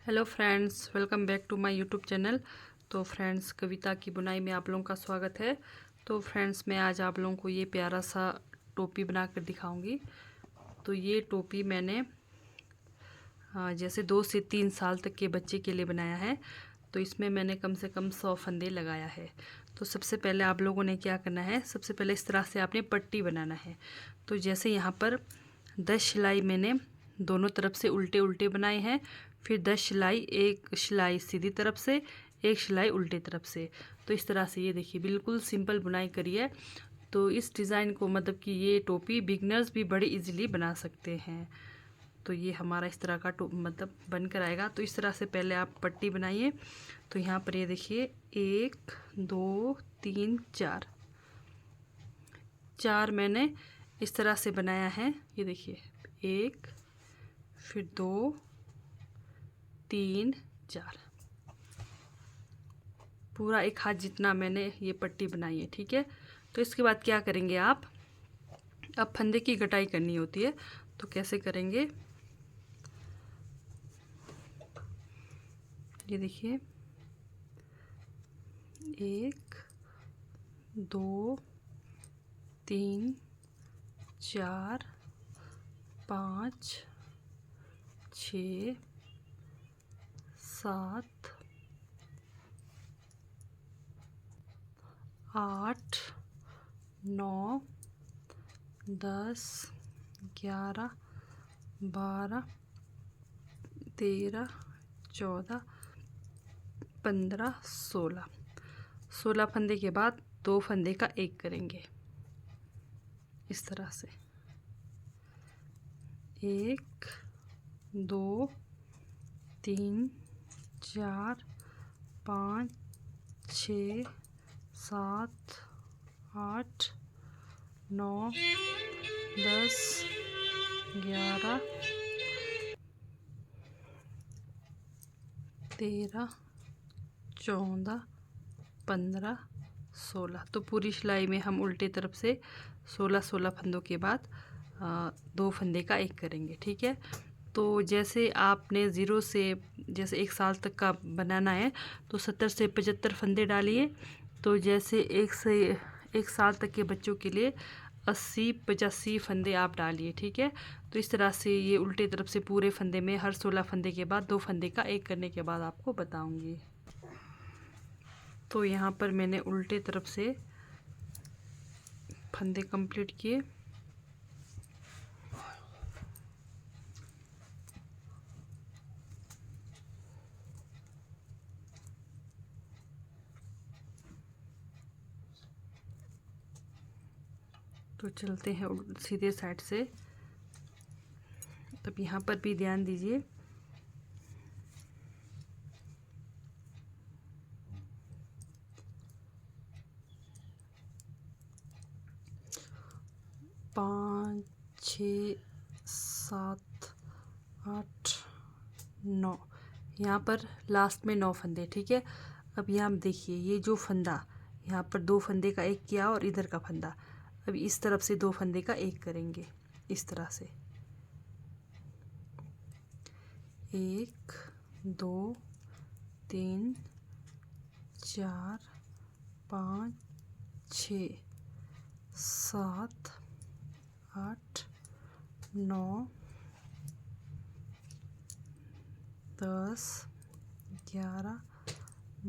Hello friends, welcome back to my YouTube channel. तो friends, कविता की बुनाई में आप लोगों का स्वागत है। तो फ्रेंड्स, मैं आज आप लोगों को ये प्यारा सा टोपी बना कर दिखाऊंगी। तो ये टोपी मैंने जैसे 2 से 3 साल तक के बच्चे के लिए बनाया है। तो इसमें मैंने कम से कम 100 फंदे लगाया है। तो सबसे पहले आप लोगों ने क्या करना है, सबसे पहले इस तरह से आपने पट्टी बनाना है। तो जैसे यहाँ पर 10 सिलाई मैंने दोनों तरफ से उल्टे उल्टे बनाए हैं। फिर 10 सिलाई, एक सिलाई सीधी तरफ से, एक सिलाई उल्टे तरफ से। तो इस तरह से ये देखिए, बिल्कुल सिंपल बुनाई करिए। तो इस डिज़ाइन को मतलब कि ये टोपी बिगनर्स भी बड़े इजीली बना सकते हैं। तो ये हमारा इस तरह का मतलब बनकर आएगा। तो इस तरह से पहले आप पट्टी बनाइए। तो यहाँ पर ये देखिए 1 2 3 4 4 मैंने इस तरह से बनाया है। ये देखिए 1, फिर 2 3 4, पूरा एक हाथ जितना मैंने ये पट्टी बनाई है। ठीक है। तो इसके बाद क्या करेंगे आप, अब फंदे की कटाई करनी होती है। तो कैसे करेंगे, ये देखिए 1 2 3 4 5 6 7 8 9 10 11 12 13 14 15 16 फंदे के बाद 2 फंदे का एक करेंगे इस तरह से। 1 2 3 4 5 6 7 8 9 10 11 13 14 15 16। तो पूरी सिलाई में हम उल्टे तरफ से 16 फंदों के बाद 2 फंदे का एक करेंगे। ठीक है। तो जैसे आपने ज़ीरो से जैसे 1 साल तक का बनाना है तो 70 से 75 फंदे डालिए। तो जैसे 1 साल तक के बच्चों के लिए 80-85 फंदे आप डालिए। ठीक है। तो इस तरह से ये उल्टे तरफ से पूरे फंदे में हर 16 फंदे के बाद 2 फंदे का एक करने के बाद आपको बताऊंगी। तो यहाँ पर मैंने उल्टे तरफ से फंदे कंप्लीट किए। तो चलते हैं सीधे साइड से। तब यहाँ पर भी ध्यान दीजिए, पाँच 6 7 8 9, यहाँ पर लास्ट में 9 फंदे। ठीक है। अब यहाँ देखिए, ये जो फंदा यहाँ पर 2 फंदे का एक किया और इधर का फंदा, अब इस तरफ से 2 फंदे का एक करेंगे इस तरह से। 1 2 3 4 5 6 7 8 9 10 11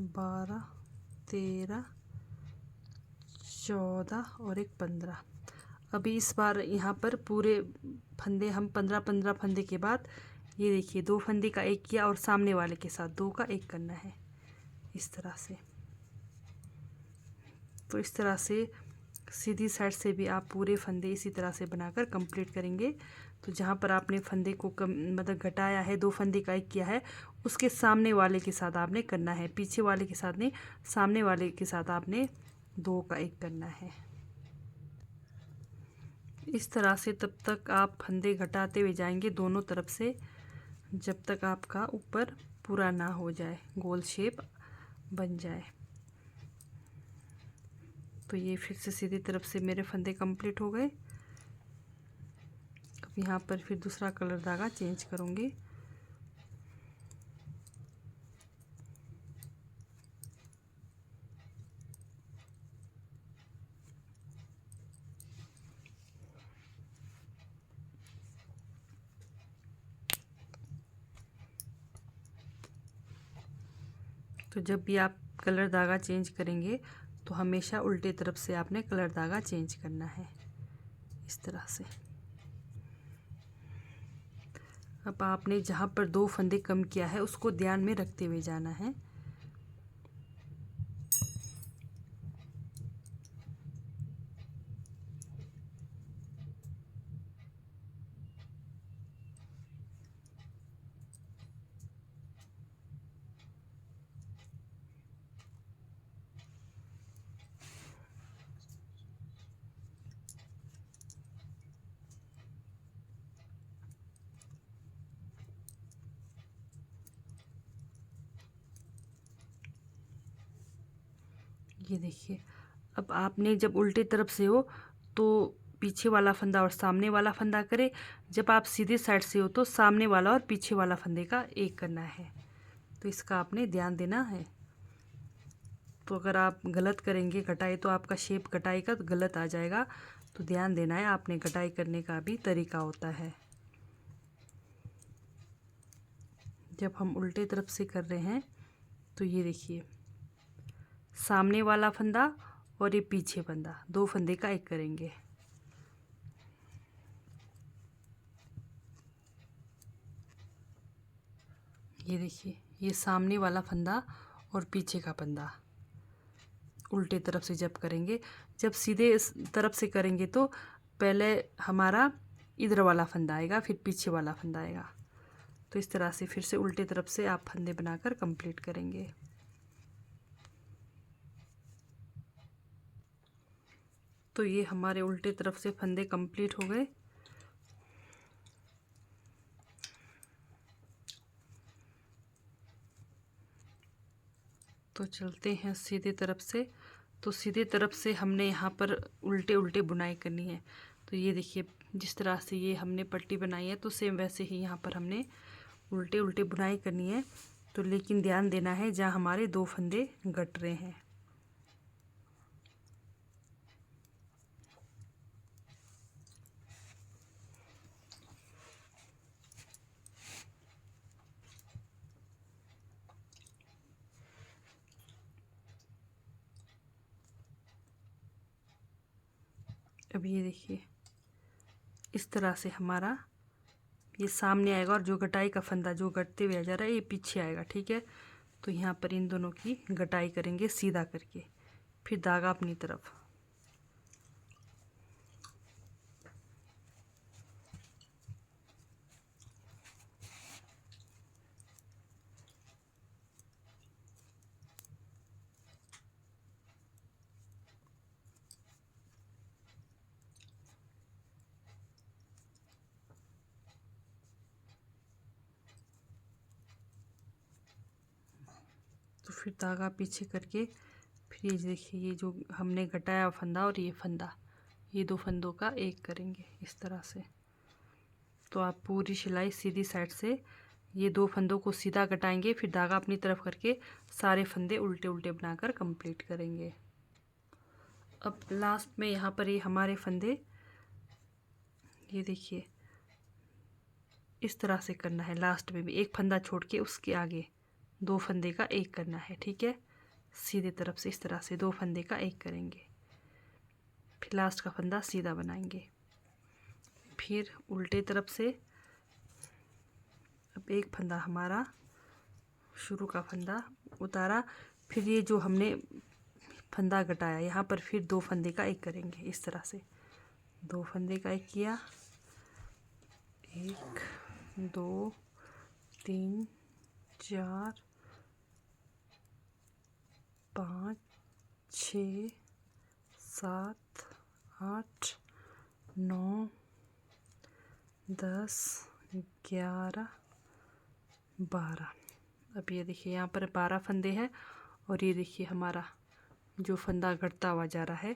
12 13 14 और एक 15। अभी इस बार यहाँ पर पूरे फंदे हम 15 फंदे के बाद ये देखिए 2 फंदे का एक किया और सामने वाले के साथ 2 का एक करना है इस तरह से। तो इस तरह से सीधी साइड से भी आप पूरे फंदे इसी तरह से बनाकर कंप्लीट करेंगे। तो जहाँ पर आपने फंदे को मतलब घटाया है, 2 फंदे का एक किया है, उसके सामने वाले के साथ आपने करना है, पीछे वाले के साथ नहीं, सामने वाले के साथ आपने 2 का एक करना है इस तरह से। तब तक आप फंदे घटाते हुए जाएंगे दोनों तरफ से, जब तक आपका ऊपर पूरा ना हो जाए, गोल शेप बन जाए। तो ये फिर से सीधी तरफ से मेरे फंदे कंप्लीट हो गए। अब यहाँ पर फिर दूसरा कलर धागा चेंज करूँगी। तो जब भी आप कलर धागा चेंज करेंगे तो हमेशा उल्टे तरफ से आपने कलर धागा चेंज करना है, इस तरह से। अब आपने जहाँ पर 2 फंदे कम किया है उसको ध्यान में रखते हुए जाना है। ये देखिए, अब आपने जब उल्टे तरफ से हो तो पीछे वाला फंदा और सामने वाला फंदा करें। जब आप सीधे साइड से हो तो सामने वाला और पीछे वाला फंदे का एक करना है। तो इसका आपने ध्यान देना है। तो अगर आप गलत करेंगे कटाई तो आपका शेप कटाई का गलत आ जाएगा। तो ध्यान देना है, आपने कटाई करने का भी तरीका होता है। जब हम उल्टे तरफ से कर रहे हैं तो ये देखिए, सामने वाला फंदा और ये पीछे फंदा, 2 फंदे का एक करेंगे। ये देखिए, ये सामने वाला फंदा और पीछे का फंदा उल्टे तरफ से जब करेंगे। जब सीधे इस तरफ से करेंगे तो पहले हमारा इधर वाला फंदा आएगा, फिर पीछे वाला फंदा आएगा। तो इस तरह से फिर से उल्टे तरफ से आप फंदे बनाकर कंप्लीट करेंगे। तो ये हमारे उल्टे तरफ से फंदे कंप्लीट हो गए। तो चलते हैं सीधे तरफ से। तो सीधे तरफ से हमने यहाँ पर उल्टे उल्टे बुनाई करनी है। तो ये देखिए, जिस तरह से ये हमने पट्टी बनाई है तो सेम वैसे ही यहाँ पर हमने उल्टे उल्टे बुनाई करनी है। तो लेकिन ध्यान देना है जहाँ हमारे 2 फंदे गट रहे हैं। अब ये देखिए, इस तरह से हमारा ये सामने आएगा और जो गटाई का फंदा जो गटते हुए आ जा रहा है ये पीछे आएगा, ठीक है। तो यहाँ पर इन दोनों की गटाई करेंगे सीधा करके, फिर धागा अपनी तरफ। तो फिर धागा पीछे करके फिर ये देखिए, ये जो हमने घटाया फंदा और ये फंदा, ये 2 फंदों का एक करेंगे इस तरह से। तो आप पूरी सिलाई सीधी साइड से ये 2 फंदों को सीधा घटाएंगे, फिर धागा अपनी तरफ करके सारे फंदे उल्टे उल्टे बनाकर कंप्लीट करेंगे। अब लास्ट में यहाँ पर ये हमारे फंदे, ये देखिए इस तरह से करना है। लास्ट में भी एक फंदा छोड़ के उसके आगे 2 फंदे का एक करना है, ठीक है। सीधे तरफ से इस तरह से 2 फंदे का एक करेंगे, फिर लास्ट का फंदा सीधा बनाएंगे। फिर उल्टे तरफ से अब एक फंदा हमारा शुरू का फंदा उतारा, फिर ये जो हमने फंदा घटाया यहाँ पर फिर 2 फंदे का एक करेंगे इस तरह से। 2 फंदे का एक किया, 1 2 3 4 5 6 7 8 9 10 11 12। अब ये देखिए यहाँ पर 12 फंदे हैं और ये देखिए हमारा जो फंदा घटता हुआ जा रहा है,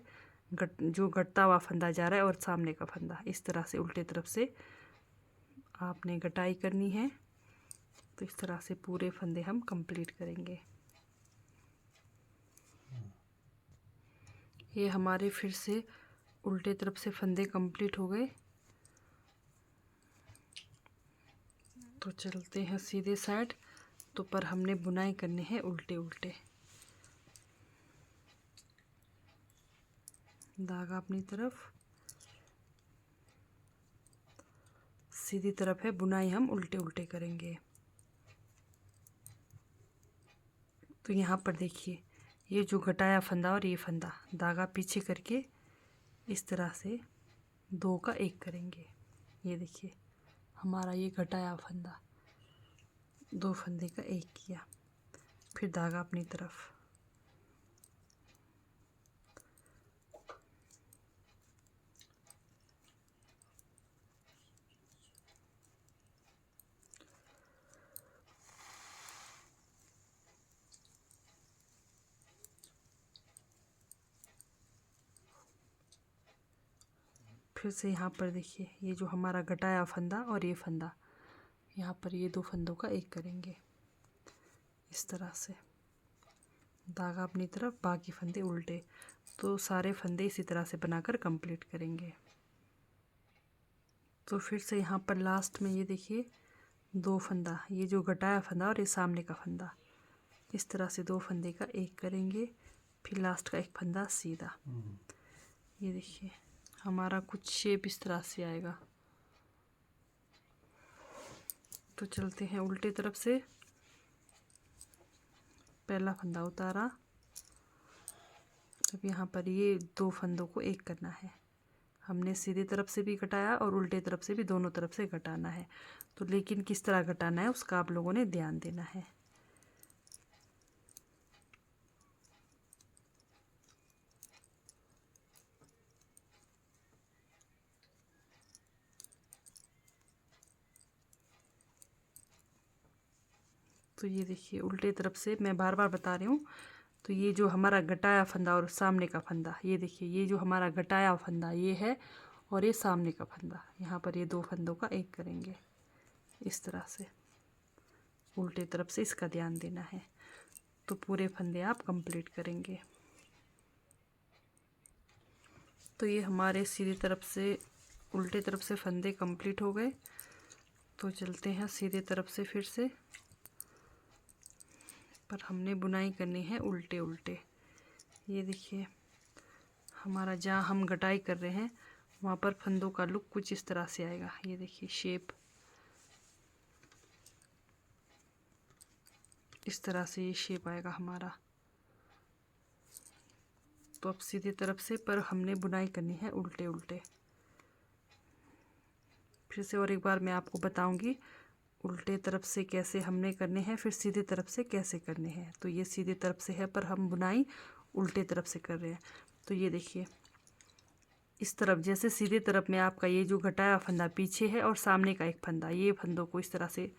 जो घटता हुआ फंदा जा रहा है और सामने का फंदा, इस तरह से उल्टे तरफ से आपने घटाई करनी है। तो इस तरह से पूरे फंदे हम कंप्लीट करेंगे। ये हमारे फिर से उल्टे तरफ से फंदे कंप्लीट हो गए। तो चलते हैं सीधे साइड। तो पर हमने बुनाई करने हैं उल्टे उल्टे। धागा अपनी तरफ, सीधी तरफ है, बुनाई हम उल्टे उल्टे करेंगे। तो यहाँ पर देखिए, ये जो घटाया फंदा और ये फंदा, धागा पीछे करके इस तरह से 2 का 1 करेंगे। ये देखिए हमारा ये घटाया फंदा, 2 फंदे का 1 किया, फिर धागा अपनी तरफ, फिर से यहाँ पर देखिए, ये जो हमारा घटाया फंदा और ये फंदा, यहाँ पर ये 2 फंदों का 1 करेंगे इस तरह से। धागा अपनी तरफ, बाकी फंदे उल्टे। तो सारे फंदे इसी तरह से बनाकर कंप्लीट करेंगे। तो फिर से यहाँ पर लास्ट में ये देखिए 2 फंदा, ये जो घटाया फंदा और ये सामने का फंदा, इस तरह से 2 फंदे का 1 करेंगे, फिर लास्ट का 1 फंदा सीधा। ये देखिए हमारा कुछ शेप इस तरह से आएगा। तो चलते हैं उल्टे तरफ से। पहला फंदा उतारा, अब यहाँ पर ये 2 फंदों को 1 करना है। हमने सीधी तरफ से भी घटाया और उल्टे तरफ से भी, दोनों तरफ से घटाना है। तो लेकिन किस तरह घटाना है उसका आप लोगों ने ध्यान देना है। तो ये देखिए उल्टे तरफ से, मैं बार बार बता रही हूँ। तो ये जो हमारा घटाया फंदा और सामने का फंदा, ये देखिए ये जो हमारा घटाया फंदा ये है, और ये सामने का फंदा, यहाँ पर ये 2 फंदों का 1 करेंगे इस तरह से। उल्टे तरफ से इसका ध्यान देना है। तो पूरे फंदे आप कंप्लीट करेंगे। तो ये हमारे सीधी तरफ से, उल्टे तरफ से फंदे कंप्लीट हो गए। तो चलते हैं सीधे तरफ से फिर से, पर हमने बुनाई करनी है उल्टे उल्टे। ये देखिए हमारा, जहाँ हम घटाई कर रहे हैं वहाँ पर फंदों का लुक कुछ इस तरह से आएगा। ये देखिए शेप इस तरह से, ये शेप आएगा हमारा। तो अब सीधे तरफ से, पर हमने बुनाई करनी है उल्टे उल्टे। फिर से और एक बार मैं आपको बताऊंगी उल्टे तरफ से कैसे हमने करने हैं, फिर सीधे तरफ से कैसे करने हैं। तो ये सीधे तरफ से है, पर हम बुनाई उल्टे तरफ से कर रहे हैं। तो ये देखिए इस तरफ, जैसे सीधे तरफ में आपका ये जो घटाया फंदा पीछे है और सामने का 1 फंदा, ये फंदों को इस तरह से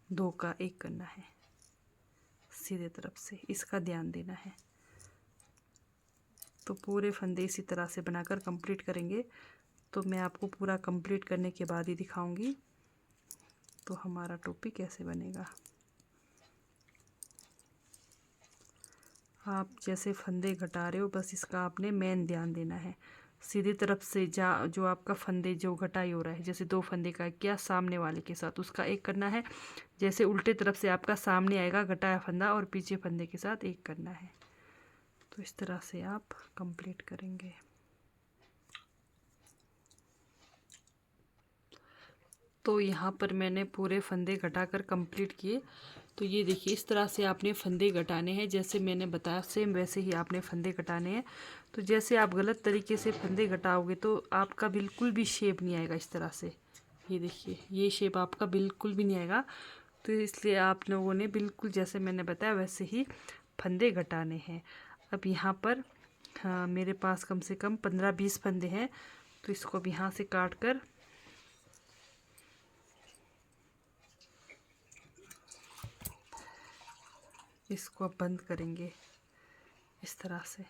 2 का 1 करना है सीधे तरफ से, इसका ध्यान देना है। तो पूरे फंदे इसी तरह से बनाकर कंप्लीट करेंगे। तो मैं आपको पूरा कंप्लीट करने के बाद ही दिखाऊंगी तो हमारा टोपी कैसे बनेगा। आप जैसे फंदे घटा रहे हो, बस इसका आपने मेन ध्यान देना है। सीधी तरफ से जो आपका फंदे जो घटाई हो रहा है, जैसे 2 फंदे का क्या सामने वाले के साथ उसका 1 करना है। जैसे उल्टे तरफ से आपका सामने आएगा घटाया फंदा और पीछे फंदे के साथ 1 करना है। तो इस तरह से आप कंप्लीट करेंगे। तो यहाँ पर मैंने पूरे फंदे घटाकर कंप्लीट किए। तो ये देखिए इस तरह से आपने फंदे घटाने हैं, जैसे मैंने बताया सेम वैसे ही आपने फंदे घटाने हैं। तो जैसे आप गलत तरीके से फंदे घटाओगे तो आपका बिल्कुल भी शेप नहीं आएगा इस तरह से। ये देखिए ये शेप आपका बिल्कुल भी नहीं आएगा। तो इसलिए आप लोगों ने बिल्कुल जैसे मैंने बताया वैसे ही फंदे घटाने हैं। अब यहाँ पर मेरे पास कम से कम 15-20 फंदे हैं। तो इसको अब यहाँ से काट कर इसको अब बंद करेंगे इस तरह से।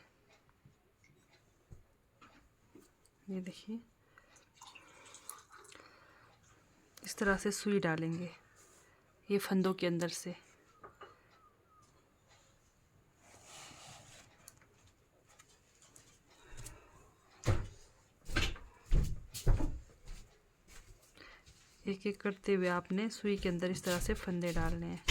ये देखिए इस तरह से सुई डालेंगे ये फंदों के अंदर से। एक एक करते हुए आपने सुई के अंदर इस तरह से फंदे डालने हैं।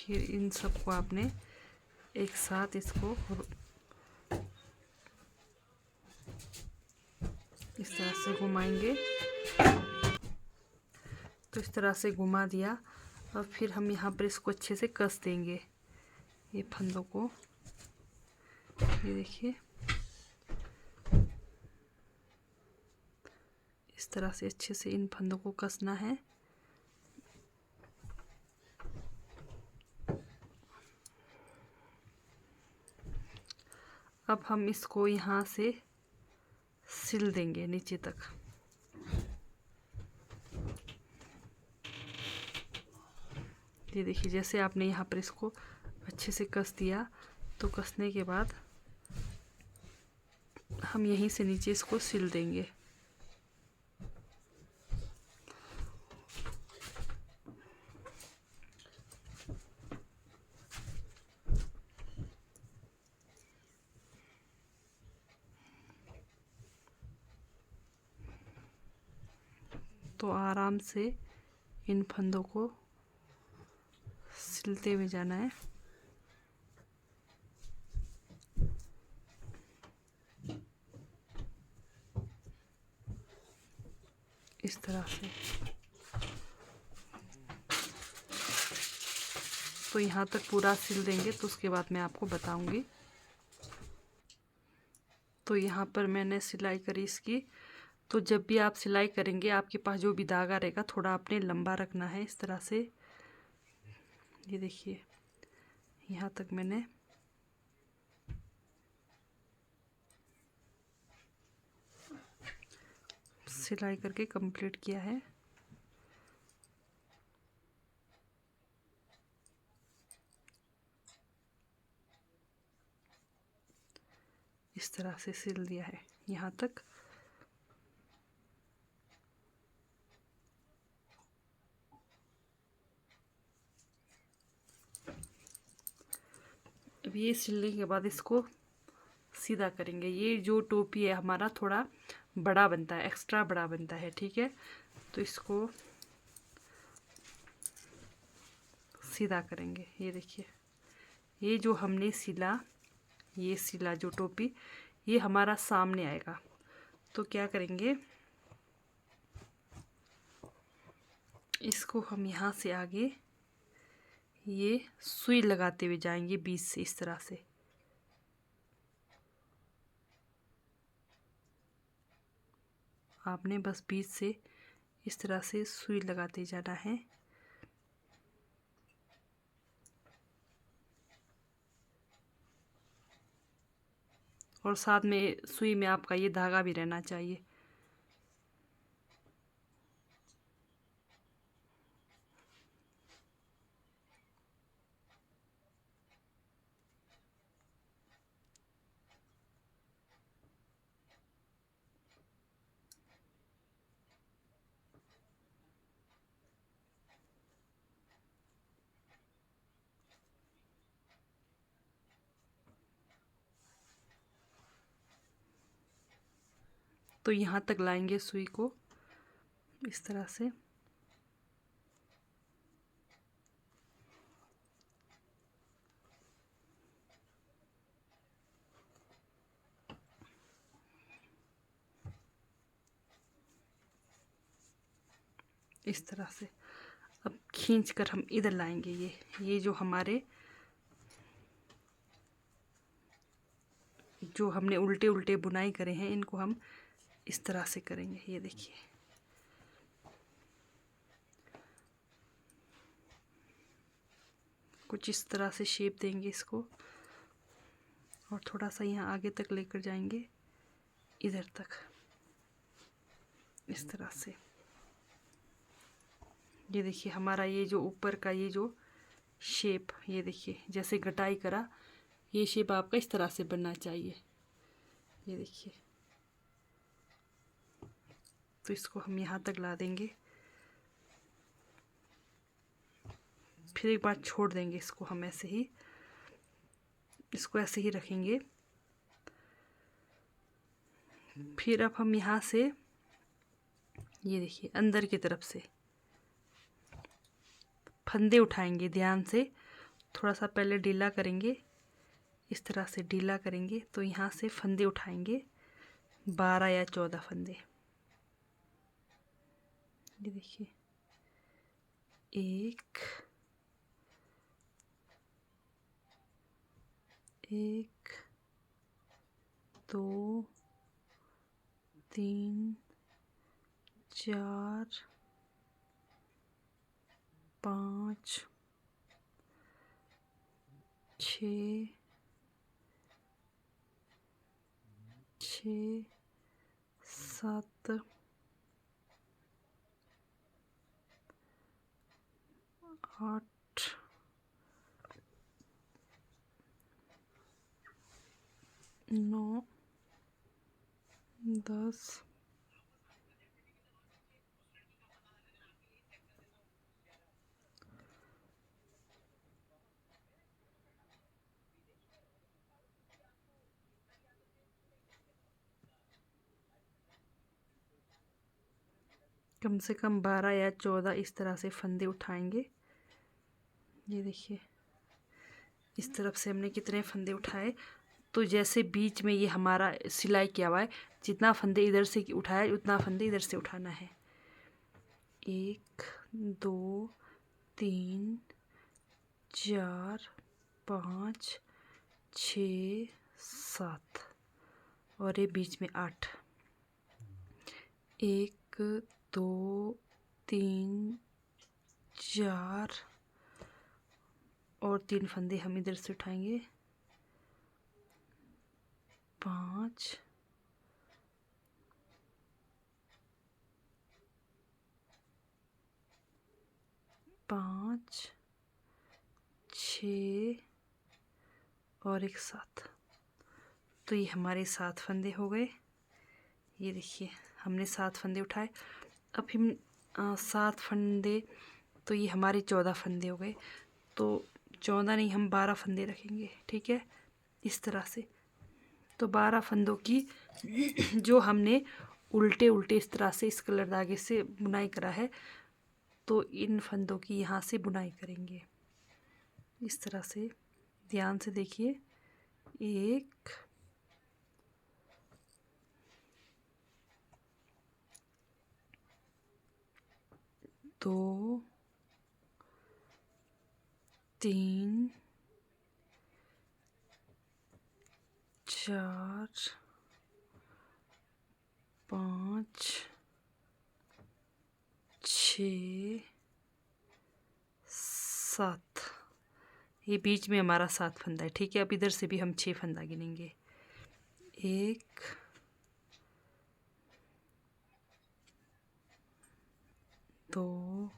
फिर इन सबको आपने एक साथ इसको इस तरह से घुमाएंगे। तो इस तरह से घुमा दिया। और फिर हम यहाँ पर इसको अच्छे से कस देंगे, ये फंदों को। ये देखिए इस तरह से अच्छे से इन फंदों को कसना है। अब हम इसको यहाँ से सिल देंगे नीचे तक। ये देखिए जैसे आपने यहाँ पर इसको अच्छे से कस दिया, तो कसने के बाद हम यहीं से नीचे इसको सिल देंगे। तो आराम से इन फंदों को सिलते हुए जाना है। इस तरह से। तो यहाँ तक पूरा सिल देंगे, तो उसके बाद मैं आपको बताऊंगी। तो यहाँ पर मैंने सिलाई करी इसकी। तो जब भी आप सिलाई करेंगे, आपके पास जो भी धागा रहेगा थोड़ा आपने लंबा रखना है इस तरह से। ये देखिए यहाँ तक मैंने सिलाई करके कंप्लीट किया है। इस तरह से सिल दिया है यहाँ तक। अब ये सिलने के बाद इसको सीधा करेंगे। ये जो टोपी है हमारा थोड़ा बड़ा बनता है, एक्स्ट्रा बड़ा बनता है, ठीक है। तो इसको सीधा करेंगे। ये देखिए ये जो हमने सिला, ये सिला जो टोपी, ये हमारा सामने आएगा। तो क्या करेंगे, इसको हम यहाँ से आगे ये सुई लगाते हुए जाएंगे बीच से इस तरह से। आपने बस बीच से इस तरह से सुई लगाते जाना है। और साथ में सुई में आपका ये धागा भी रहना चाहिए। तो यहाँ तक लाएंगे सुई को इस तरह से। इस तरह से अब खींच कर हम इधर लाएंगे। ये जो हमारे जो हमने उल्टे उल्टे बुनाई करे हैं, इनको हम इस तरह से करेंगे। ये देखिए कुछ इस तरह से शेप देंगे इसको, और थोड़ा सा यहाँ आगे तक लेकर जाएंगे, इधर तक इस तरह से। ये देखिए हमारा ये जो ऊपर का ये जो शेप, ये देखिए जैसे गटाई करा, ये शेप आपका इस तरह से बनना चाहिए। ये देखिए तो इसको हम यहाँ तक ला देंगे, फिर एक बार छोड़ देंगे इसको। हम ऐसे ही इसको ऐसे ही रखेंगे। फिर अब हम यहाँ से ये देखिए अंदर की तरफ से फंदे उठाएंगे ध्यान से। थोड़ा सा पहले ढीला करेंगे, इस तरह से ढीला करेंगे तो यहाँ से फंदे उठाएंगे 12 या 14 फंदे। ये देखिए, 1 1 2 3 4 5 6 6 7 8 9 10 कम से कम 12 या 14 इस तरह से फंदे उठाएंगे। ये देखिए, इस तरफ से हमने कितने फंदे उठाए। तो जैसे बीच में ये हमारा सिलाई किया हुआ है, जितना फंदे इधर से उठाया उतना फंदे इधर से उठाना है। 1 2 3 4 5 6 7 और ये बीच में 8। 1 2 3 4 और 3 फंदे हम इधर से उठाएंगे। 5 5 6 और एक 7। तो ये हमारे 7 फंदे हो गए। ये देखिए, हमने 7 फंदे उठाए। अब हम 7 फंदे, तो ये हमारे 14 फंदे हो गए। तो 14 नहीं, हम 12 फंदे रखेंगे, ठीक है, इस तरह से। तो 12 फंदों की जो हमने उल्टे उल्टे इस तरह से इस कलर धागे से बुनाई करा है, तो इन फंदों की यहाँ से बुनाई करेंगे इस तरह से। ध्यान से देखिए, 1 2 3 4 5 6 7। ये बीच में हमारा 7 फंदा है, ठीक है। अब इधर से भी हम 6 फंदा गिनेंगे। 1 2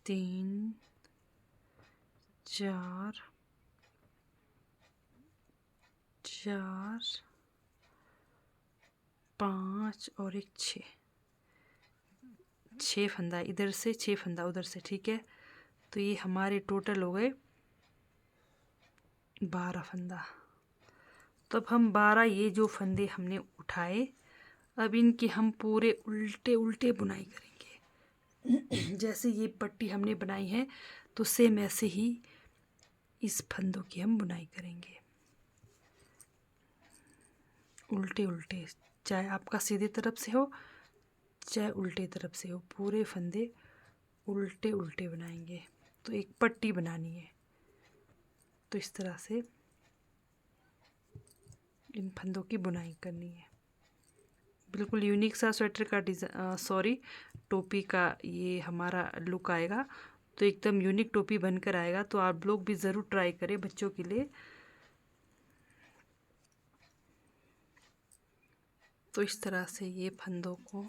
3 4 4 5 और एक 6 फंदा इधर से, 6 फंदा उधर से, ठीक है। तो ये हमारे टोटल हो गए 12 फंदा। तो अब हम 12 ये जो फंदे हमने उठाए, अब इनकी हम पूरे उल्टे उल्टे बुनाई करेंगे। जैसे ये पट्टी हमने बनाई है, तो सेम ऐसे ही इस फंदों की हम बुनाई करेंगे उल्टे उल्टे। चाहे आपका सीधी तरफ से हो चाहे उल्टे तरफ से हो, पूरे फंदे उल्टे उल्टे बनाएंगे। तो एक पट्टी बनानी है, तो इस तरह से इन फंदों की बुनाई करनी है। बिल्कुल यूनिक सा स्वेटर का डिज़ाइन, टोपी का ये हमारा लुक आएगा। तो एकदम यूनिक टोपी बनकर आएगा। तो आप लोग भी ज़रूर ट्राई करें बच्चों के लिए। तो इस तरह से ये फंदों को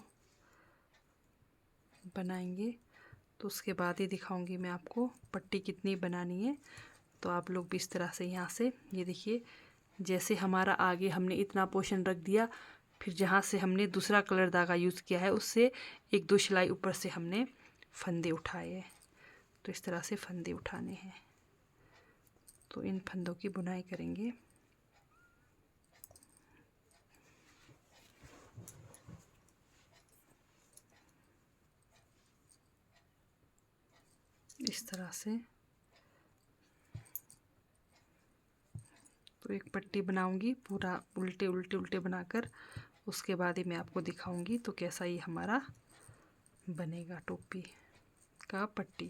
बनाएंगे। तो उसके बाद ही दिखाऊंगी मैं आपको पट्टी कितनी बनानी है। तो आप लोग भी इस तरह से यहाँ से, ये देखिए, जैसे हमारा आगे हमने इतना पोर्शन रख दिया, फिर जहाँ से हमने दूसरा कलर धागा यूज़ किया है उससे 1-2 सिलाई ऊपर से हमने फंदे उठाए हैं। तो इस तरह से फंदे उठाने हैं। तो इन फंदों की बुनाई करेंगे। इस तरह से तो एक पट्टी बनाऊंगी पूरा उल्टे उल्टे उल्टे बनाकर, उसके बाद ही मैं आपको दिखाऊंगी तो कैसा ये हमारा बनेगा टोपी का पट्टी।